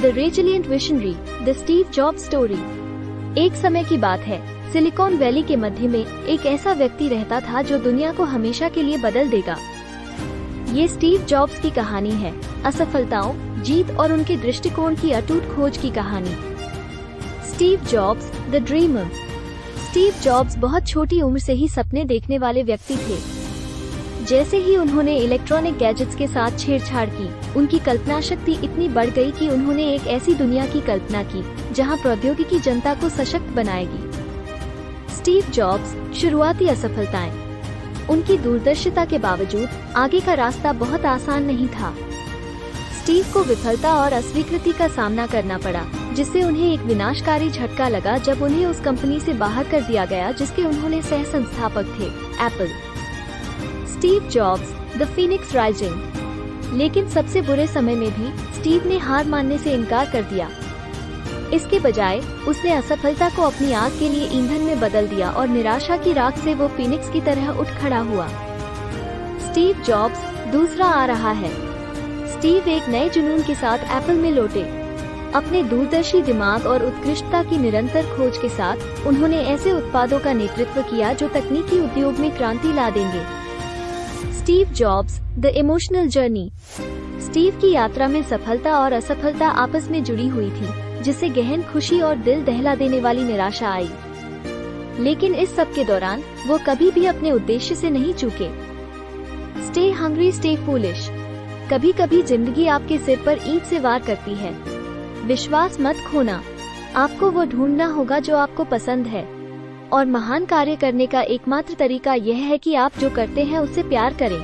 The resilient visionary, the Steve jobs story. एक समय की बात है, सिलिकॉन वैली के मध्य में एक ऐसा व्यक्ति रहता था जो दुनिया को हमेशा के लिए बदल देगा। ये स्टीव जॉब्स की कहानी है, असफलताओं, जीत और उनके दृष्टिकोण की अटूट खोज की कहानी। Steve jobs, the dreamer. Steve jobs बहुत छोटी उम्र से ही सपने देखने वाले व्यक्ति थे। जैसे ही उन्होंने इलेक्ट्रॉनिक गैजेट्स के साथ छेड़छाड़ की, उनकी कल्पना शक्ति इतनी बढ़ गई कि उन्होंने एक ऐसी दुनिया की कल्पना की जहां प्रौद्योगिकी जनता को सशक्त बनाएगी। स्टीव जॉब्स, शुरुआती असफलताएं। उनकी दूरदर्शिता के बावजूद आगे का रास्ता बहुत आसान नहीं था। स्टीव को विफलता और अस्वीकृति का सामना करना पड़ा, जिससे उन्हें एक विनाशकारी झटका लगा जब उन्हें उस कंपनी से बाहर कर दिया गया जिसके उन्होंने सह संस्थापक थे, Apple. Steve jobs, the Phoenix rising. लेकिन सबसे बुरे समय में भी स्टीव ने हार मानने से इनकार कर दिया। इसके बजाय उसने असफलता को अपनी आग के लिए ईंधन में बदल दिया और निराशा की राख से वो फीनिक्स की तरह उठ खड़ा हुआ। स्टीव जॉब्स, दूसरा आ रहा है। स्टीव एक नए जुनून के साथ एप्पल में लौटे। अपने दूरदर्शी दिमाग और उत्कृष्टता की निरंतर खोज के साथ उन्होंने ऐसे उत्पादों का नेतृत्व किया जो तकनीकी उद्योग में क्रांति ला देंगे। Steve jobs, the emotional journey. Steve की यात्रा में सफलता और असफलता आपस में जुड़ी हुई थी, जिससे गहन खुशी और दिल दहला देने वाली निराशा आई। लेकिन इस सब के दौरान वो कभी भी अपने उद्देश्य से नहीं चूके। Stay hungry, stay foolish. कभी कभी जिंदगी आपके सिर पर ईंट से वार करती है। विश्वास मत खोना। आपको वो ढूंढना होगा जो आपको पसंद है, और महान कार्य करने का एकमात्र तरीका यह है कि आप जो करते हैं उससे प्यार करें।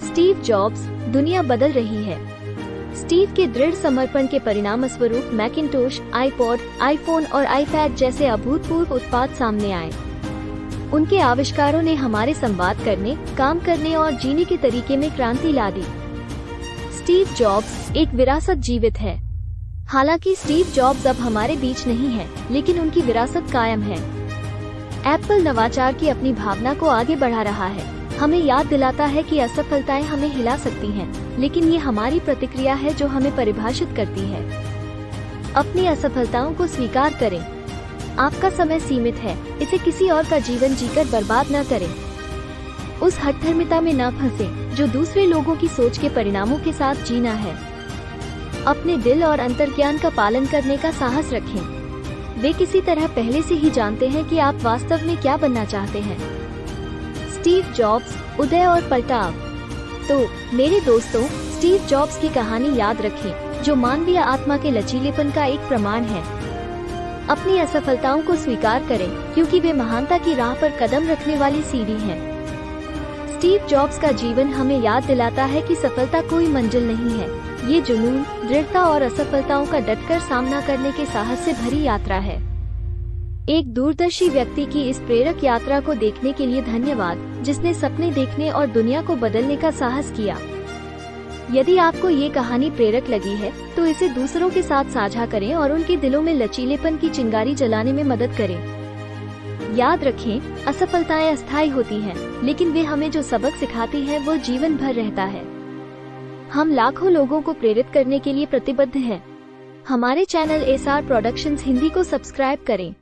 स्टीव जॉब्स, दुनिया बदल रही है। स्टीव के दृढ़ समर्पण के परिणाम स्वरूप मैकिंटोश, आईपॉड, आईफोन और आईपैड जैसे अभूतपूर्व उत्पाद सामने आए। उनके आविष्कारों ने हमारे संवाद करने, काम करने और जीने के तरीके में क्रांति ला दी। स्टीव जॉब्स, एक विरासत जीवित है। हालांकि स्टीव जॉब्स अब हमारे बीच नहीं है, लेकिन उनकी विरासत कायम है। एप्पल नवाचार की अपनी भावना को आगे बढ़ा रहा है, हमें याद दिलाता है कि असफलताएं हमें हिला सकती हैं, लेकिन ये हमारी प्रतिक्रिया है जो हमें परिभाषित करती है। अपनी असफलताओं को स्वीकार करें। आपका समय सीमित है, इसे किसी और का जीवन जीकर बर्बाद न करें। उस हठधर्मिता में न फंसें जो दूसरे लोगों की सोच के परिणामों के साथ जीना है। अपने दिल और अंतर्ज्ञान का पालन करने का साहस रखें। वे किसी तरह पहले से ही जानते हैं कि आप वास्तव में क्या बनना चाहते हैं। स्टीव जॉब्स, उदय और पलटाव। तो मेरे दोस्तों, स्टीव जॉब्स की कहानी याद रखें, जो मानवीय आत्मा के लचीलेपन का एक प्रमाण है। अपनी असफलताओं को स्वीकार करें, क्योंकि वे महानता की राह पर कदम रखने वाली सीढ़ी हैं। स्टीव जॉब्स का जीवन हमें याद दिलाता है कि सफलता कोई मंजिल नहीं है, ये जुनून, दृढ़ता और असफलताओं का डटकर सामना करने के साहस से भरी यात्रा है। एक दूरदर्शी व्यक्ति की इस प्रेरक यात्रा को देखने के लिए धन्यवाद, जिसने सपने देखने और दुनिया को बदलने का साहस किया। यदि आपको ये कहानी प्रेरक लगी है, तो इसे दूसरों के साथ साझा करें और उनके दिलों में लचीलेपन की चिंगारी जलाने में मदद करें। याद रखें, असफलताएं अस्थायी होती हैं, लेकिन वे हमें जो सबक सिखाती हैं वो जीवन भर रहता है। हम लाखों लोगों को प्रेरित करने के लिए प्रतिबद्ध हैं। हमारे चैनल एसआर प्रोडक्शंस हिंदी को सब्सक्राइब करें।